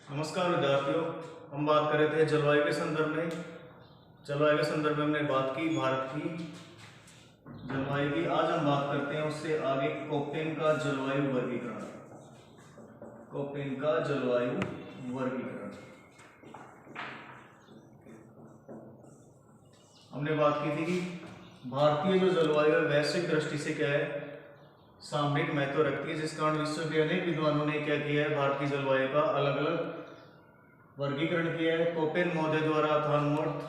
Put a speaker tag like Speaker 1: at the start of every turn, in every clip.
Speaker 1: नमस्कार विद्यार्थियों। हम बात कर रहे थे जलवायु के संदर्भ में। जलवायु के संदर्भ में हमने बात की भारत की जलवायु की। आज हम बात करते हैं उससे आगे कोपेन का जलवायु वर्गीकरण। कोपेन का जलवायु वर्गीकरण हमने बात की थी कि भारतीय जो जलवायु है वैश्विक दृष्टि से क्या है, सामरिक महत्व रखती है, जिस कारण विश्व के अनेक विद्वानों ने क्या किया है, भारतीय जलवायु का अलग अलग वर्गीकरण किया है। कोपेन महोदय द्वारा,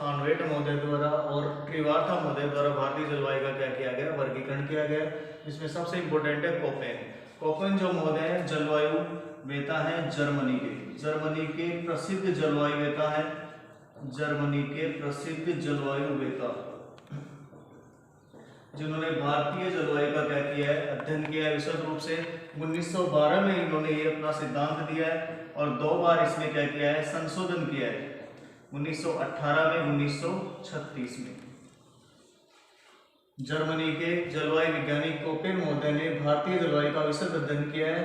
Speaker 1: थानवेट महोदय द्वारा और ट्रिवार्था महोदय द्वारा भारतीय जलवायु का क्या किया गया, वर्गीकरण किया गया। इसमें सबसे इंपॉर्टेंट है कोपेन। कोपेन जो महोदय है जलवायु वेता है जर्मनी के प्रसिद्ध जलवायु वेता है, जर्मनी के प्रसिद्ध जलवायु वेता, जिन्होंने भारतीय जलवायु का क्या किया है, अध्ययन किया है विशद रूप से। 1912 में इन्होंने ये अपना सिद्धांत दिया है और 2 बार इसमें क्या किया है, संशोधन किया है, 1918 में, 1936 में। जर्मनी के जलवायु वैज्ञानिक कोपेन महोदय ने भारतीय जलवायु का विशद अध्ययन किया है।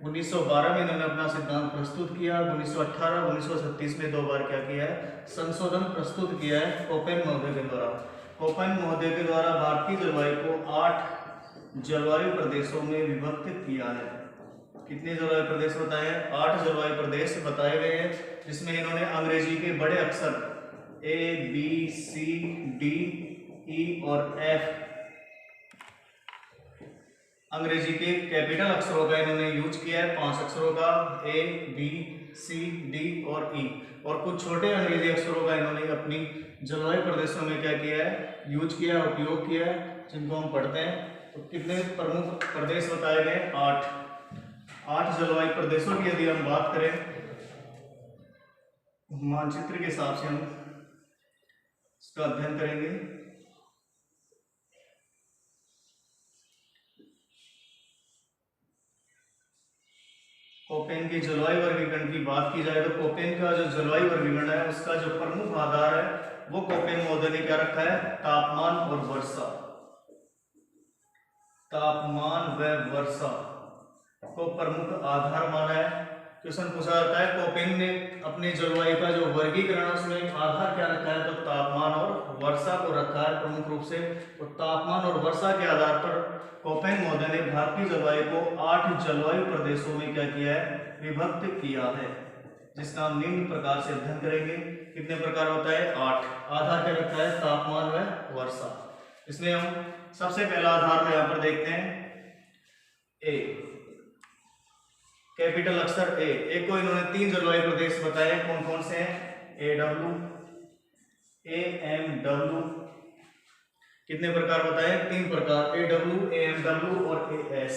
Speaker 1: 1912 में इन्होंने अपना सिद्धांत प्रस्तुत किया। 1918, 1936 में 2 बार क्या किया है, संशोधन प्रस्तुत किया है कोपेन महोदय के द्वारा। कोपेन महोदय के द्वारा भारतीय जलवायु को 8 जलवायु प्रदेशों में विभक्त किया है। कितने जलवायु प्रदेश बताए हैं? 8 जलवायु प्रदेश बताए गए हैं, जिसमें इन्होंने अंग्रेजी के बड़े अक्षर A, B, C, D, E और F, अंग्रेजी के कैपिटल अक्षरों का इन्होंने यूज किया है, 5 अक्षरों का A, B, C, D और E, और कुछ छोटे अंग्रेजी अक्षरों का इन्होंने अपनी जलवायु प्रदेशों में क्या किया है, यूज किया, उपयोग किया है, जिनको हम पढ़ते हैं। तो कितने प्रमुख प्रदेश बताए गए? 8 जलवायु प्रदेशों की यदि हम बात करें मानचित्र के हिसाब से हम इसका अध्ययन करेंगे। कोपेन के जलवायु वर्गीकरण की बात की जाए तो कोपेन का जो जलवायु वर्गीकरण है उसका जो प्रमुख आधार है वो कोपेन महोदय ने क्या रखा है, तापमान और वर्षा। तापमान व वर्षा को प्रमुख आधार माना है। क्वेश्चन पूछा जाता है कोपेन ने अपने जलवायु का जो वर्गीकरण है उसमें आधार क्या रखा है, तो तापमान और वर्षा को रखा है प्रमुख रूप से। तो तापमान और वर्षा के आधार पर कोपेन महोदय ने भारतीय जलवायु को 8 जलवायु प्रदेशों में क्या किया है, विभक्त किया है, जिसका हम निम्न प्रकार से अध्ययन करेंगे। कितने प्रकार होता है? 8। आधार क्या रखा है? तापमान व वर्षा। इसमें हम सबसे पहला आधार में यहाँ पर देखते हैं ए, कैपिटल अक्षर ए को इन्होंने 3 जलवायु प्रदेश बताए। कौन कौन से हैं? AW, AMW। कितने प्रकार बताए? 3 प्रकार, AW, AMW और AS।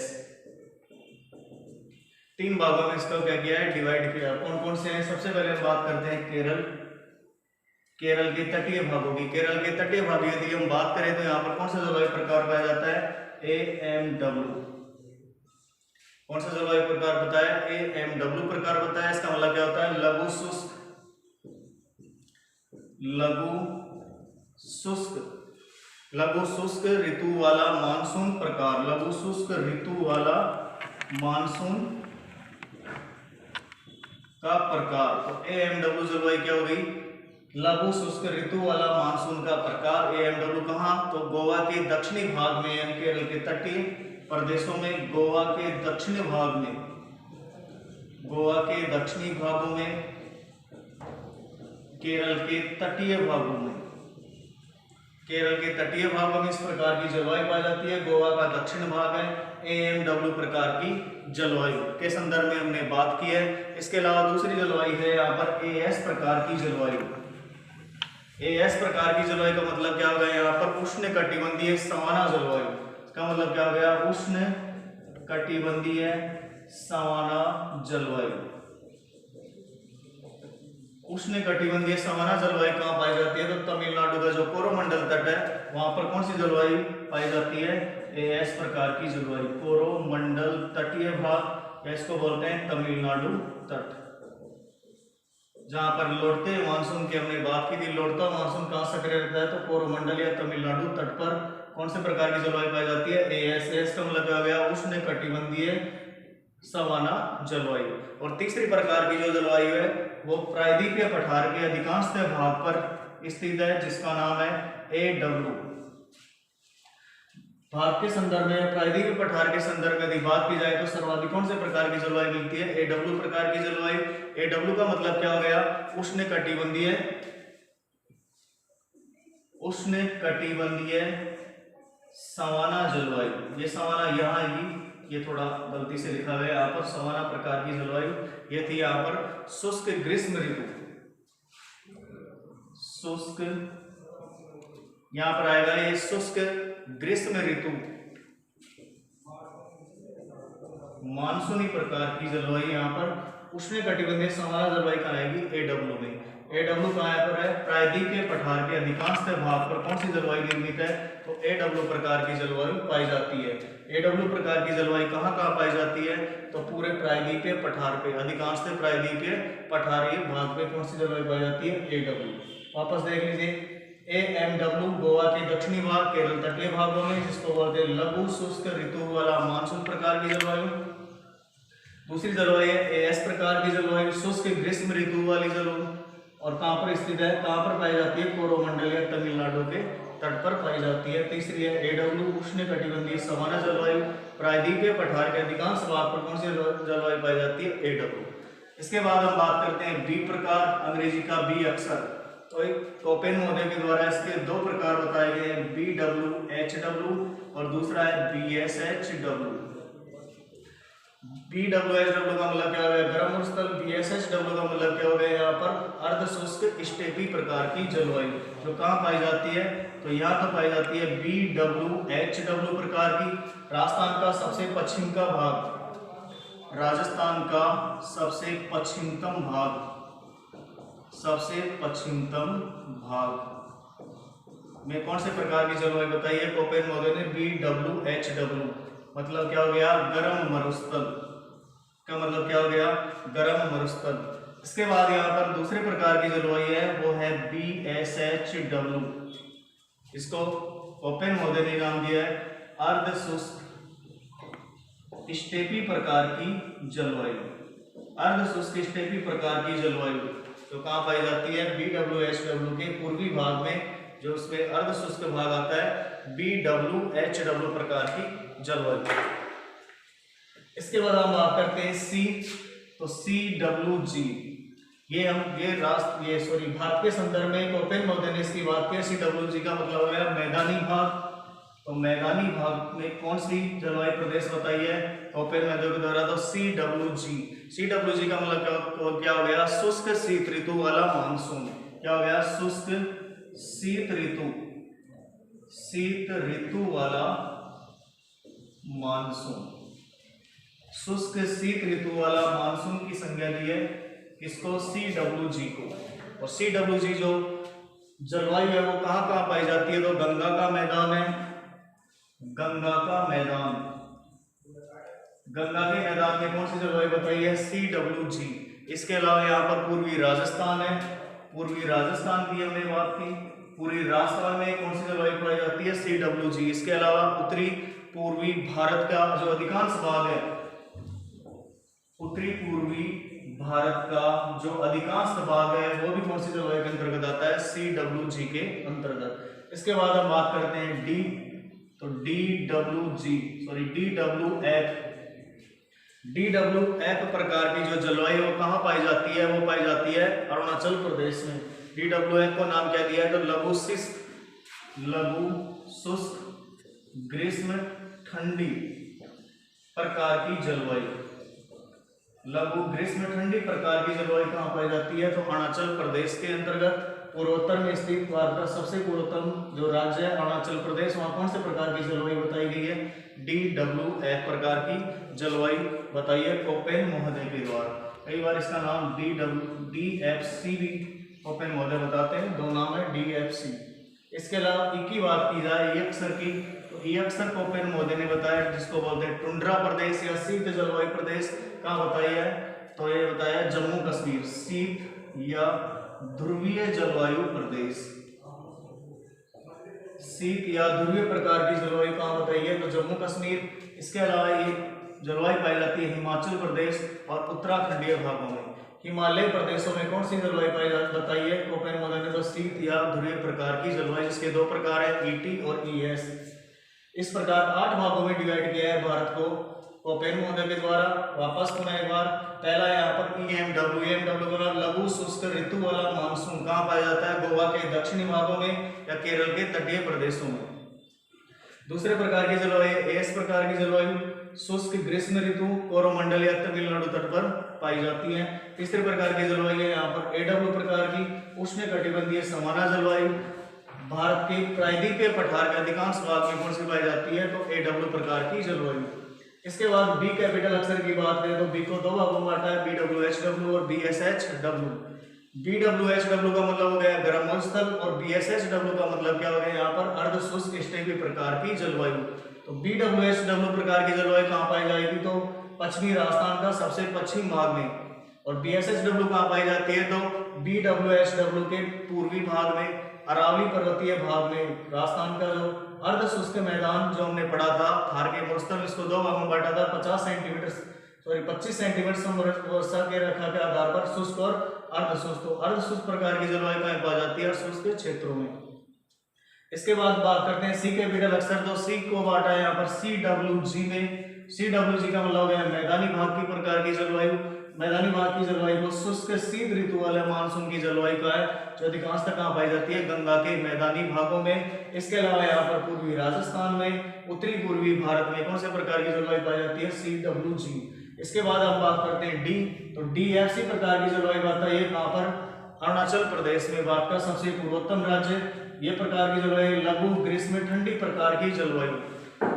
Speaker 1: 3 भागों में इसका क्या किया है, डिवाइड किया। कौन कौन से हैं? सबसे पहले हम बात करते हैं केरल के तटीय भागों की। केरल के तटीय भाग यदि हम बात करें तो यहाँ पर कौन सा जलवायु प्रकार पाया जाता है? AMW। कौन सा जलवायु प्रकार बताया? AMW प्रकार बताया। इसका मतलब क्या होता है? लघु शुष्क ऋतु वाला मानसून प्रकार। लघु शुष्क ऋतु वाला मानसून का प्रकार। तो AMW जलवायु क्या हो गई? लघु शुष्क ऋतु वाला मानसून का प्रकार। AMW कहाँ? तो गोवा के दक्षिणी भाग में, यानी केरल के तटीय प्रदेशों में, गोवा के दक्षिणी भाग में, गोवा के दक्षिणी भागों में, केरल के तटीय भागों में, केरल के तटीय भागों में इस प्रकार की जलवायु पाई जाती है। गोवा का दक्षिण भाग है AMW प्रकार की जलवायु के संदर्भ में हमने बात की है। इसके अलावा दूसरी जलवायु है यहाँ पर AS प्रकार की जलवायु। AS प्रकार की जलवायु का मतलब क्या हो गया? यहाँ पर उष्ण कटिबंधीय सवाना जलवायु। इसका मतलब क्या हो गया? उष्ण कटिबंधीय सवाना जलवायु। उष्ण कटिबंधीय सवाना जलवायु कहाँ पाई जाती है? तो तमिलनाडु का जो कोरोमंडल तट है वहां पर कौन सी जलवायु पाई जाती है? AS प्रकार की जलवायु। कोरोमंडल तटीय भाग, या इसको बोलते हैं तमिलनाडु तट। जहां पर लौटते मानसून की हमने बात की थी, लौटता मानसून कहां सक्रिय रहता है? तो कोरोमंडल या तमिलनाडु तट पर कौन से प्रकार की जलवायु पाई जाती है? AS। का मतलब क्या हो गया? उष्ण कटिबंधीय सवाना जलवायु। और तीसरी प्रकार की जो जलवायु है वो प्रायद्वीपीय पठार के अधिकांशतः भाग पर स्थित है, जिसका नाम है AW। भाग के संदर्भ में, प्रायद्वीपीय पठार के संदर्भ में यदि बात की जाए तो सर्वाधिक कौन से प्रकार की जलवायु मिलती है? AW प्रकार की जलवायु। AW का मतलब क्या हो गया? उष्णकटिबंधीय, उष्णकटिबंधीय सवाना जलवायु। ये सवाना यहाँ आएगी, ये थोड़ा गलती से लिखा गया यहाँ पर, सवाना प्रकार की जलवायु ये थी यहाँ पर। शुष्क ग्रीष्म ऋतु, शुष्क यहाँ पर आएगा ये शुष्क ग्रीष्म ऋतु मानसूनी प्रकार की जलवायु यहाँ पर उष्णकटिबंधीय सवाना जलवायु कहाँ आएगी? AW में। AW कहाँ पर है? प्रायद्वीपीय पठार के अधिकांशतः भाग पर कौन सी जलवायु निर्मित है? तो AW प्रकार की जलवायु पाई जाती है। AW प्रकार की जलवायु कहाँ कहाँ पाई जाती है? तो पूरे प्रायद्वीपीय पठार पे, अधिकांशतः प्रायद्वीपीय पठारीय भाग पे कौन सी जलवायु पाई जाती है? AW। वापस देख लीजिए, AMW गोवा के दक्षिणी भाग, केरल तटीय भागों में, जिसको बोलते हैं लघु शुष्क ऋतु वाला मानसून प्रकार की जलवायु। दूसरी जलवायु है AS प्रकार की जलवायु, शुष्क ग्रीष्म ऋतु वाली जलवायु। और कहाँ पर स्थित है? कहाँ पर पाई जाती है? कोरोमंडल या तमिलनाडु के तट पर पाई जाती है। तीसरी है AW उष्णकटिबंधीय सवाना जलवायु, प्रायद्वीपीय पठार के अधिकांश भाग पर कौन सी जलवायु पाई जाती है? AW। इसके बाद हम बात करते हैं B प्रकार, अंग्रेजी का B अक्षर। तो एक कोपेन महोदय के द्वारा इसके दो प्रकार बताए गए हैं, BWHW और दूसरा है BSHW। BWHW का मतलब क्या हो गया? गर्म मरुस्थल। BSHW का मतलब क्या हो गया? यहाँ पर अर्ध शुष्क स्टेपी प्रकार की जलवायु, जो कहाँ पाई जाती है? तो यहाँ तो पाई जाती है BWHW प्रकार की राजस्थान का सबसे पश्चिम का भाग, राजस्थान का सबसे पश्चिमतम भाग, सबसे पश्चिमतम भाग में कौन से प्रकार की जलवायु बताई है कोपेन महोदय ने? BWHW। मतलब क्या हो गया? गर्म मरुस्थल का मतलब क्या हो गया? गर्म मरुस्थल। इसके बाद यहाँ पर दूसरे प्रकार की जलवायु है, वो है BSHW। इसको कोपेन महोदय ने नाम दिया है अर्ध शुष्क स्टेपी प्रकार की जलवायु। अर्ध शुष्क स्टेपी प्रकार की जलवायु तो कहाँ पाई जाती है? BWHW के पूर्वी भाग में, जो उसमें अर्ध शुष्क भाग आता है, BWHW प्रकार की जलवायु। इसके बाद हम बात करते हैं C, तो CWG। भारत के संदर्भ में कोपेन महोदय ने इसकी बात की। CWG का मतलब है मैदानी भाग। तो मैदानी भाग में कौन सी जलवायु प्रदेश बताई है कोपेन महोदय के द्वारा? तो CWG का मतलब क्या हो गया? शुष्क शीत ऋतु वाला मानसून। क्या हो गया? शुष्क शीत ऋतु वाला मानसून। शुष्क शीत ऋतु वाला मानसून की संज्ञा दी है किसको? CWG को। और CWG जो जलवायु है वो कहाँ कहाँ पाई जाती है? तो गंगा का मैदान है, गंगा का मैदान, गंगा के मैदान में कौन सी जलवायु बताई है? CWG। इसके अलावा यहाँ पर पूर्वी राजस्थान है, पूर्वी राजस्थान की हमने बात की। पूर्वी राजस्थान में कौन सी जलवायु पाई जाती है? CWG। इसके अलावा उत्तरी पूर्वी भारत का जो अधिकांश भाग है, उत्तरी पूर्वी भारत का जो अधिकांश भाग है वो भी कौन सी जलवायु के अंतर्गत आता है? CWG के अंतर्गत। इसके बाद हम बात करते हैं D, तो DWF प्रकार की जो जलवायु वो कहाँ पाई जाती है? वो पाई जाती है अरुणाचल प्रदेश में। DWF को नाम क्या दिया है? तो लघु शुष्क ग्रीष्म ठंडी प्रकार की जलवायु। लघु ग्रीष्म ठंडी प्रकार की जलवायु कहाँ पाई जाती है? तो अरुणाचल प्रदेश के अंतर्गत। पूर्वोत्तर में स्थित भारत का सबसे पूर्वोत्तम जो राज्य है अरुणाचल प्रदेश, वहां कौन से प्रकार की जलवायु बताई गई है? DWF प्रकार की जलवायु बताई है कोपेन महोदय के द्वारा। कई बार इसका नाम DFC भी कोपेन महोदय बताते हैं, दो नाम है DFC। इसके अलावा ई की बात की जाए, ई अक्षर की, तो ई अक्षर कोपेन महोदय ने बताया जिसको बोलते हैं टुंड्रा प्रदेश या शीत जलवायु प्रदेश। कहाँ बताई है? तो ये बताया जम्मू कश्मीर, शीत या ध्रुवीय जलवायु प्रदेश। शीत या ध्रुवीय प्रकार की जलवायु कहाँ बताई है? तो जम्मू कश्मीर। इसके अलावा ये जलवायु पाई जाती है हिमाचल प्रदेश और उत्तराखंडीय भागों में। हिमालय प्रदेशों में कौन सी जलवायु पाई जाती बताइए? कोपेन ने तो शीत या ध्रुवीय प्रकार की जलवायु, जिसके दो प्रकार है, ईटी और ईएस। इस प्रकार 8 भागों में डिवाइड किया है भारत को कोपेन महोदय के द्वारा। वापस पुनः एक बार, पहला यहाँ पर ईएमडब्ल्यू, ईएमडब्ल्यू का लघु शुष्क ऋतु वाला मानसून कहाँ पाया जाता है? गोवा के दक्षिणी भागों में या केरल के तटीय प्रदेशों में। दूसरे प्रकार की जलवायु एस प्रकार की जलवायु शुष्क ग्रीष्म ऋतु कोरोमंडल या तमिलनाडु तट पर पाई जाती है। तीसरे प्रकार की जलवायु है यहाँ पर एडब्ल्यू प्रकार की उष्णकटिबंधीय समाना जलवायु। भारत के प्रायद्वीपीय पठार के अधिकांश भाग में कौन सी पाई जाती है? तो एडब्ल्यू प्रकार की जलवायु। इसके बाद बी कैपिटल अक्षर की बात करें तो बी को दो भागों में बांटा है, BWHW और BSHW। BWHW का मतलब हो गया गर्म स्थल और BSHW का मतलब क्या हो गया यहाँ पर? अर्ध शुष्क स्टेपी प्रकार की जलवायु। तो BWHW प्रकार की जलवायु कहाँ पाई जाएगी? तो पश्चिमी राजस्थान का सबसे पश्चिम भाग में। और BSHW कहाँ पाई जाती है? तो BWHW के पूर्वी भाग में, अरावली पर्वतीय भाग में। राजस्थान का जो अर्ध शुष्क मैदान जो हमने पढ़ा था थार के मरुस्थल, इसको दो भागों में बांटा था, 25 सेंटीमीटर वर्षा के रेखा के आधार पर शुष्क और अर्धशुष्क। तो अर्धशुष्क प्रकार की जलवायु कहाँ पाई जाती है? शुष्क क्षेत्रों में। इसके बाद बात करते हैं सी कैपिटल अक्षर। तो सी को बांटा है यहाँ पर CWG में। CWG का मतलब है मैदानी भाग की प्रकार की जलवायु। मैदानी भाग की जलवायु को शुष्क शीत ऋतु वाले मानसून की जलवायु का है, जो अधिकांशतः कहाँ पाई जाती है? गंगा के मैदानी भागों में। इसके अलावा यहाँ पर पूर्वी राजस्थान में, उत्तरी पूर्वी भारत में कौन से प्रकार की जलवायु पाई जाती है? CWG। इसके बाद हम बात करते हैं डी। तो DFC प्रकार की जलवायु बताइए कहाँ पर? अरुणाचल प्रदेश में। भारत का सबसे पूर्वोत्तम राज्य। ये प्रकार की जलवायु लघु ग्रीष्म ठंडी प्रकार की जलवायु।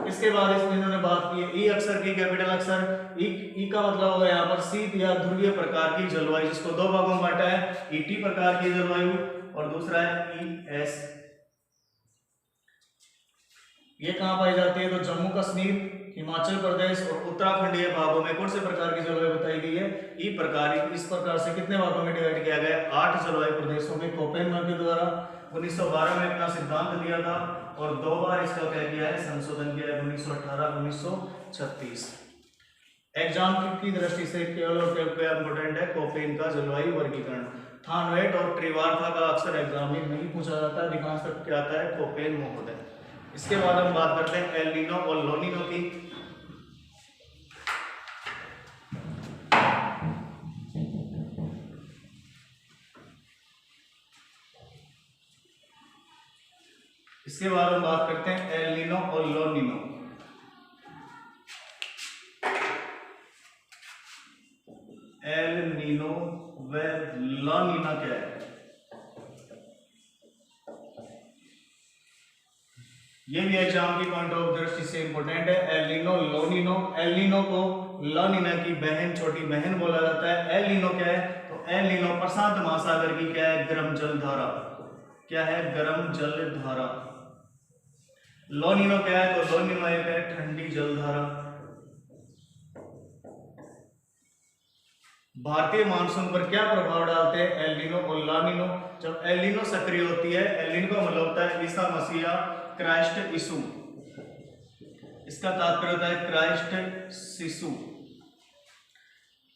Speaker 1: इसके बाद इसमें इन्होंने बात की है ई अक्षर की, कैपिटल अक्षर। ई का मतलब होगा यहाँ पर शीत या ध्रुवीय प्रकार की जलवायु, जिसको दो भागों में बांटा है, ET प्रकार की जलवायु और दूसरा है ES। ये कहाँ पाई जाती है? तो जम्मू कश्मीर, हिमाचल प्रदेश और उत्तराखंडीय भागों में कौन से प्रकार की जलवायु बताई गई है? ई प्रकार। इस प्रकार से कितने भागों में डिवाइड किया गया है? 8 जलवायु प्रदेशों में। कोपेन के द्वारा 1912 में अपना सिद्धांत दिया था और 2 बार इसका क्या किया है? संशोधन किया है, 1918, 1936। एग्जाम की दृष्टि से केवल और केवल इंपोर्टेंट है कोपेन का जलवायु वर्गीकरण। थानवेट और ट्रिवार्था का अक्सर एग्जाम में नहीं पूछा जाता, अधिकांश तक क्या आता है? कोपेन महोदय। इसके बाद हम बात करते हैं एल नीनो और लोनिनो की। इसके बाद हम बात करते हैं एल नीनो और लोनिनो। एल नीनो व लोनिनो क्या है? ये भी एग्जाम की पॉइंट ऑफ दृष्टि से इंपोर्टेंट है। El Nino, La Nina. El Nino को लोनिना की बहन, छोटी बहन बोला जाता है। एल नीनो क्या है? तो एल नीनो प्रशांत महासागर की क्या है? गर्म जल धारा। क्या है? गर्म जल धारा। लोनिनो क्या है? तो लोनिनो एक है ठंडी जलधारा। भारतीय मानसून पर क्या प्रभाव डालते हैं एल नीनो और ला नीनो? जब एल नीनो सक्रिय होती है, एल नीनो का मतलब होता है ईसा मसीहा, क्राइस्ट यीशु। इसका तात्पर्य होता है क्राइस्ट शिशु।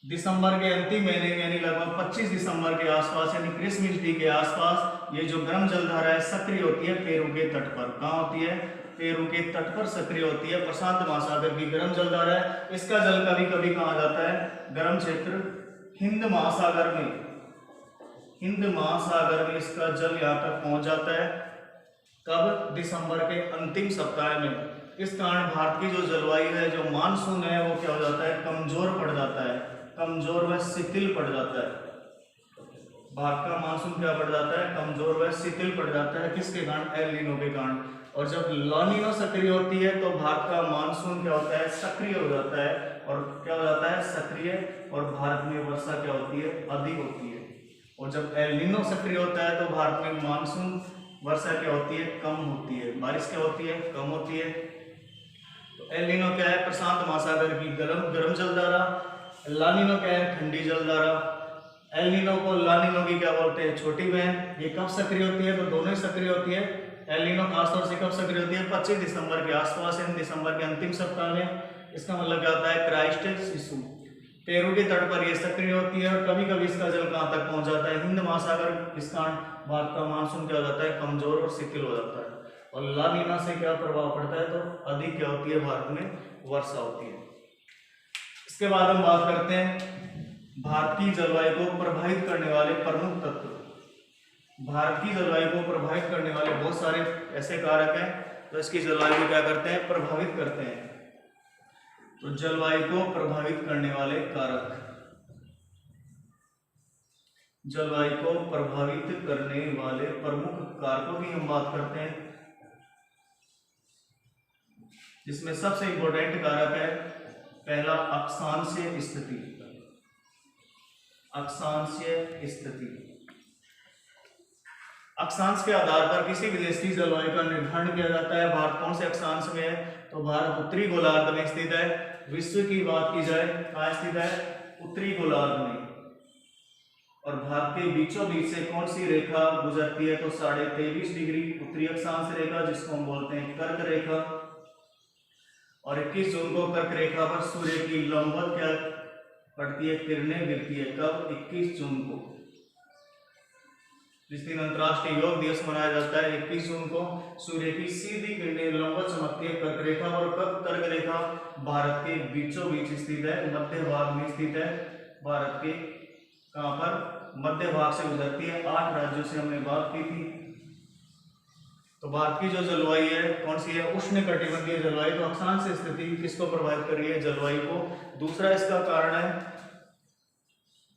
Speaker 1: दिसंबर के अंतिम महीने में यानी लगभग 25 दिसंबर के आसपास यानी क्रिसमस डे के आसपास ये जो गर्म जलधारा है सक्रिय होती है पेरू के तट पर। कहाँ होती है? पेरू के तट पर सक्रिय होती है। प्रशांत महासागर की गर्म जलधारा है। इसका जल कभी कभी कहा जाता है गर्म क्षेत्र हिंद महासागर में। हिंद महासागर में इसका जल यहाँ तक पहुंच जाता है। कब? दिसंबर के अंतिम सप्ताह में। इस कारण भारत की जो जलवायु है, जो मानसून है, वो क्या हो जाता है? कमजोर पड़ जाता है। कमजोर व शिथिल पड़ जाता है। भारत का मानसून क्या पड़ जाता है? कमजोर व शिथिल पड़ जाता है। किसके कारण? एल नीनो के कारण। और जब ला नीनो सक्रिय होती है तो भारत का मानसून क्या होता है? सक्रिय हो जाता है। और क्या हो जाता है? सक्रिय। और भारत में वर्षा क्या होती है? अधिक होती है। और जब एल नीनो सक्रिय होता है तो भारत में मानसून वर्षा क्या होती है? कम होती है। बारिश क्या होती है? कम होती है। तो एल नीनो क्या है? प्रशांत महासागर की गर्म जलधारा। ला नीनो क्या है? ठंडी जलधारा। एल नीनो को ला नीनो की क्या बोलते हैं? छोटी बहन। ये कब सक्रिय होती है? तो दोनों ही सक्रिय होती है। एल नीनो खासतौर से कब सक्रिय होती है? 25 दिसंबर के आसपास, यानी दिसंबर के अंतिम सप्ताह में। इसका मतलब क्या होता है? क्राइस्ट शिशु। पेरू के तट पर यह सक्रिय होती है और कभी कभी इसका जल कहाँ तक पहुंच जाता है? हिंद महासागर। इस कारण भारत का मानसून क्या हो जाता है? कमजोर और शिथिल हो जाता है। और ला नीना से क्या प्रभाव पड़ता है? तो अधिक क्या होती है? भारत में वर्षा होती है। इसके बाद हम बात करते हैं भारत की जलवायु को प्रभावित करने वाले प्रमुख तत्व। भारत की जलवायु को प्रभावित करने वाले बहुत सारे ऐसे कारक हैं तो इसकी जलवायु को क्या करते हैं? प्रभावित करते हैं। तो जलवायु को प्रभावित करने वाले कारक, जलवायु को प्रभावित करने वाले प्रमुख कारकों की हम बात करते हैं, जिसमें सबसे इंपॉर्टेंट कारक है पहला अक्षांशीय स्थिति। अक्षांशीय स्थिति, अक्षांश के आधार पर किसी भी देश की जलवायु का निर्धारण किया जाता है। भारत कौन से अक्षांश में है? तो भारत उत्तरी गोलार्ध में स्थित है। विश्व की बात की जाए कहाँ स्थित है? उत्तरी गोलार्ध में। और भारत के बीचों बीच से कौन सी रेखा गुजरती है? तो 23.5 डिग्री उत्तरी अक्षांश रेखा, जिसको हम बोलते हैं कर्क रेखा। और 21 जून को कर्क रेखा पर सूर्य की लंबवत क्या पड़ती है? किरणें गिरती है। कब? 21 जून को। जिस दिन अंतर्राष्ट्रीय योग दिवस मनाया जाता है 21 जून को, सूर्य की सीधी किरणें लंबवत चमकती है कर्क रेखा। और कब कर्क रेखा? भारत के बीचों बीच स्थित है, मध्य भाग में स्थित है। भारत के कहां पर? मध्य भाग से गुजरती है। 8 राज्यों से हमने बात की थी। तो भारत की जो जलवायु है कौन सी है? उष्ण कटिबंधीय जलवायु। तो अक्षांश स्थिति किसको प्रभावित कर रही है? जलवायु को। दूसरा इसका कारण है,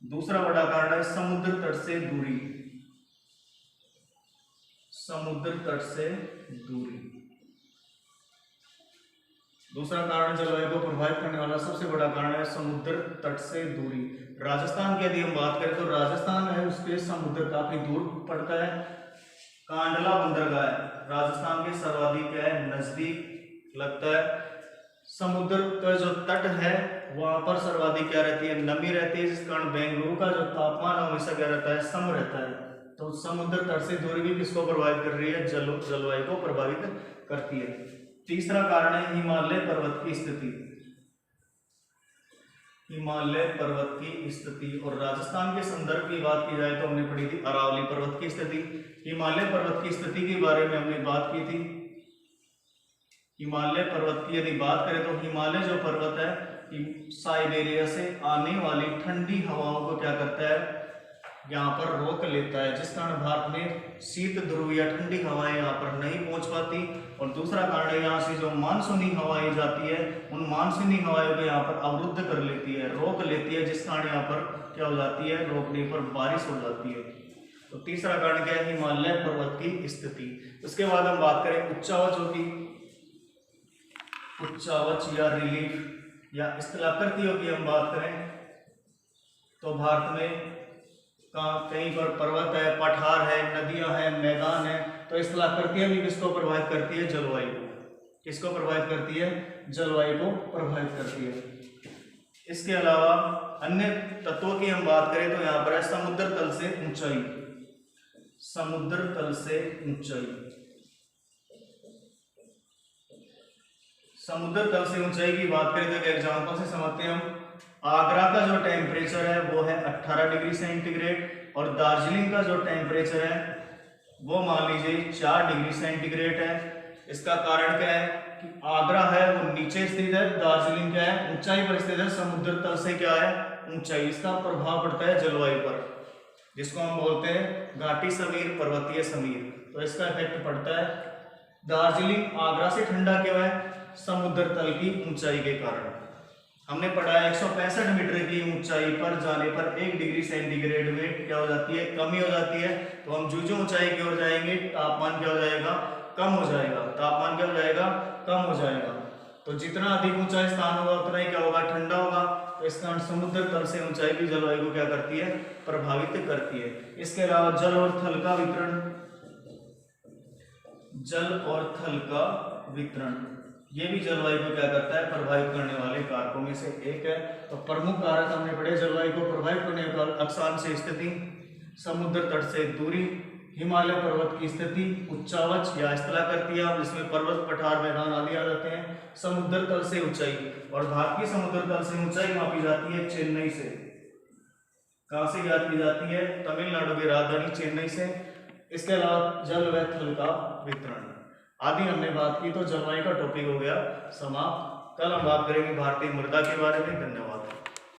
Speaker 1: दूसरा बड़ा कारण है समुद्र तट से दूरी। समुद्र तट से दूरी दूसरा कारण जलवायु को प्रभावित करने वाला सबसे बड़ा कारण है समुद्र तट से दूरी। राजस्थान की यदि हम बात करें तो राजस्थान है उसके समुद्र काफी दूर पड़ता है। कांडला बंदरगाह है राजस्थान के सर्वाधिक है नजदीक लगता है। समुद्र का जो तट है वहां पर सर्वाधिक क्या रहती है? नमी रहती है, जिस कारण बेंगलुरु का जो तापमान हमेशा क्या रहता है? सम रहता है। तो समुद्र तट से दूरी भी किसको प्रभावित कर रही है? जलवायु को प्रभावित करती है। तीसरा कारण है हिमालय पर्वत की स्थिति। हिमालय पर्वत की स्थिति। और राजस्थान के संदर्भ की बात की जाए तो हमने पढ़ी थी अरावली पर्वत की स्थिति। हिमालय पर्वत की स्थिति के बारे में हमने बात की थी। हिमालय पर्वत की यदि बात करें तो हिमालय जो पर्वत है साइबेरिया से आने वाली ठंडी हवाओं को क्या करता है? यहाँ पर रोक लेता है, जिस कारण भारत में शीत ध्रुव या ठंडी हवाएं यहाँ पर नहीं पहुंच पाती। और दूसरा कारण है यहाँ से जो मानसूनी हवाएं जाती है उन मानसूनी हवाओं को यहाँ पर अवरुद्ध कर लेती है, रोक लेती है, जिस कारण यहाँ पर क्या हो जाती है? रोकने पर बारिश हो जाती है। तो तीसरा कारण क्या है? हिमालय पर्वत की स्थिति। उसके बाद हम बात करें उच्चावचों की। उच्चावच या रिलीफ या स्थलाकृतियों की हम बात करें तो भारत में कहीं पर पर्वत है, पठार है, नदियां हैं, मैदान है। तो स्थलाकृतियां भी किसको प्रभावित करती है? जलवायु को। किसको प्रभावित करती है? जलवायु को प्रभावित करती है। इसके अलावा अन्य तत्वों की हम बात करें तो यहाँ पर है समुद्र तल से ऊंचाई। समुद्र तल से ऊंचाई। समुद्र तल से ऊंचाई की बात करें तो एक एग्जांपल से समझते हैं हम। आगरा का जो टेम्परेचर है वो है 18 डिग्री सेंटीग्रेड और दार्जिलिंग का जो टेम्परेचर है वो मान लीजिए 4 डिग्री सेंटीग्रेड है। इसका कारण क्या है कि आगरा है वो नीचे स्थित है, दार्जिलिंग क्या है? ऊंचाई पर स्थित है। समुद्र तल से क्या है? ऊंचाई। इसका प्रभाव पड़ता है जलवायु पर, जिसको हम बोलते हैं घाटी समीर, पर्वतीय समीर। तो इसका इफेक्ट पड़ता है। दार्जिलिंग आगरा से ठंडा क्यों है? समुद्र तल की ऊंचाई के कारण। हमने पढ़ा है 165 मीटर की ऊंचाई पर जाने पर 1 डिग्री सेंटीग्रेड में क्या हो जाती है? कमी हो जाती है। तो हम जो ऊंचाई की ओर जाएंगे तापमान क्या हो जाएगा? कम हो जाएगा। तापमान क्या हो जाएगा? कम हो जाएगा। तो जितना अधिक ऊंचा स्थान होगा उतना ही क्या होगा? ठंडा होगा। तो इस कारण समुद्र तल से ऊंचाई भी जलवायु को क्या करती है? प्रभावित करती है। इसके अलावा जल और थल का वितरण। जल और थल का वितरण ये भी जलवायु को क्या करता है? प्रभावित करने वाले कारकों में से एक है। तो प्रमुख कारक हमने पढ़े जलवायु को प्रभावित करने वाले अक्षांशीय स्थिति, समुद्र तट से दूरी, हिमालय पर्वत की स्थिति, उच्चावच या स्थलाकृतियां जिसमें पर्वत, पठार, मैदान आदि आ जाते हैं। समुद्र तल से ऊंचाई, और भारत की समुद्र तल से ऊंचाई मापी जाती है चेन्नई से। कहां से ज्ञात की जाती है? तमिलनाडु की राजधानी चेन्नई से। इसके अलावा जल व थल का वितरण आदि हमने बात की, तो जलवायु का टॉपिक हो गया समाप्त। कल हम बात करेंगे भारतीय मृदा के बारे में। धन्यवाद।